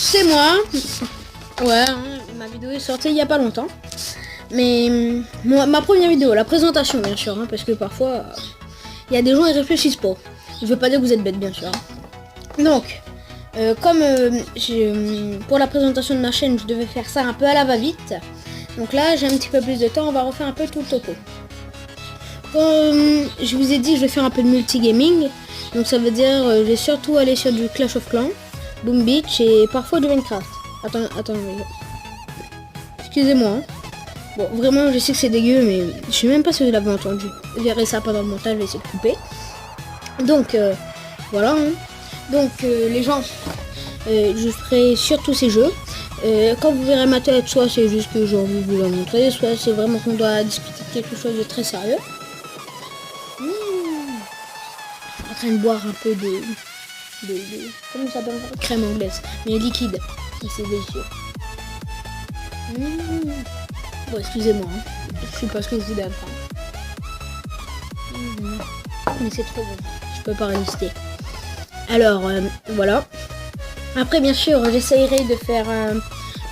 c'est moi. Ouais, hein, ma vidéo est sortie il y a pas longtemps. Mais ma première vidéo, la présentation bien sûr, hein, parce que parfois il y a des gens qui réfléchissent pas. Je veux pas dire que vous êtes bêtes bien sûr. Donc, comme pour la présentation de ma chaîne, je devais faire ça un peu à la va-vite. Donc là, j'ai un petit peu plus de temps, on va refaire un peu tout le topo. Comme je vous ai dit, je vais faire un peu de multigaming. Donc ça veut dire, je vais surtout aller sur du Clash of Clans, Boom Beach et parfois du Minecraft. Attends, excusez-moi. Hein. Bon, vraiment, je sais que c'est dégueu, mais je sais même pas si vous l'avez entendu. Je verrai ça pendant le montage, je vais essayer de couper. Donc, voilà. Hein. Donc, les gens, je ferai surtout ces jeux. Quand vous verrez ma tête, soit c'est juste que j'ai envie de vous la montrer, soit c'est vraiment qu'on doit discuter de quelque chose de très sérieux. En train de boire un peu de comment ça s'appelle, crème anglaise, mais liquide. C'est délicieux. Bon, excusez-moi, hein. Je sais pas ce que je vous donne. Mais c'est trop bon, je peux pas résister. Alors, voilà. Après, bien sûr, j'essayerai de faire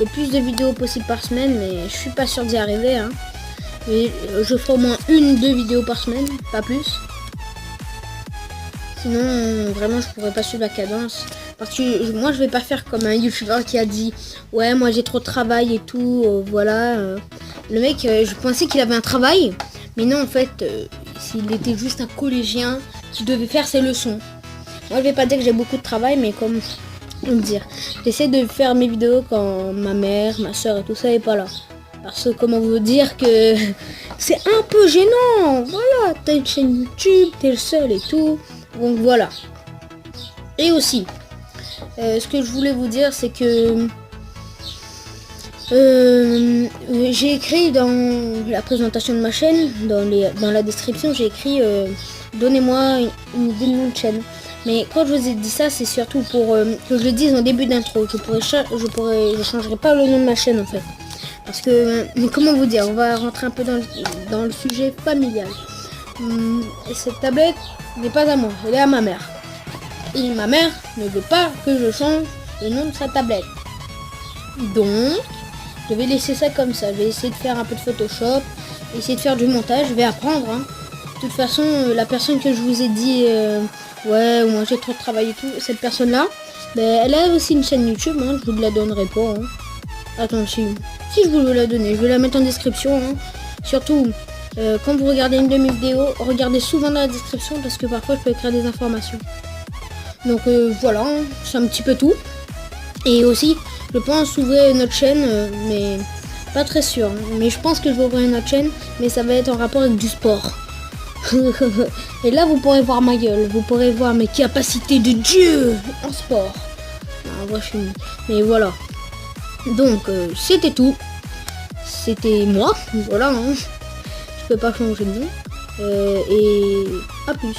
le plus de vidéos possible par semaine, mais je suis pas sûr d'y arriver. Hein. Mais je ferai au moins 1-2 vidéos par semaine, pas plus. Sinon, vraiment, je pourrais pas suivre la cadence. Parce que moi, je vais pas faire comme un youtubeur qui a dit « Ouais, moi, j'ai trop de travail et tout, voilà. » Le mec, je pensais qu'il avait un travail. Mais non, en fait, il était juste un collégien qui devait faire ses leçons. Moi, je vais pas dire que j'ai beaucoup de travail, mais comme dire, j'essaie de faire mes vidéos quand ma mère, ma soeur et tout ça est pas là. Parce que comment vous dire que c'est un peu gênant. Voilà, t'as une chaîne YouTube, t'es le seul et tout. Donc voilà. Et aussi, ce que je voulais vous dire, c'est que j'ai écrit dans la présentation de ma chaîne, dans la description, j'ai écrit donnez-moi une idée de nom de chaîne. Mais quand je vous ai dit ça, c'est surtout pour que je le dise en début d'intro. Je changerai pas le nom de ma chaîne en fait. Parce que, comment vous dire, on va rentrer un peu dans le sujet familial. Cette tablette n'est pas à moi, elle est à ma mère. Et ma mère ne veut pas que je change le nom de sa tablette. Donc, je vais laisser ça comme ça. Je vais essayer de faire un peu de Photoshop, essayer de faire du montage, je vais apprendre. Hein. De toute façon, la personne que je vous ai dit, ouais, moi j'ai trop de travail et tout, cette personne-là, ben, elle a aussi une chaîne YouTube, hein, je vous la donnerai pas. Hein. Attends, si je vous la donner, je vais la mettre en description. Hein. Surtout, quand vous regardez une de mes vidéos, regardez souvent dans la description parce que parfois je peux écrire des informations. Donc voilà, hein, c'est un petit peu tout. Et aussi, je pense ouvrir une autre chaîne, mais pas très sûr. Hein. Mais je pense que je vais ouvrir une autre chaîne, mais ça va être en rapport avec du sport. Et là, vous pourrez voir ma gueule, vous pourrez voir mes capacités de Dieu en sport. Non, moi, je suis... Mais voilà. Donc, c'était tout. C'était moi, voilà. Hein. Je peux pas changer de nom. Et à plus.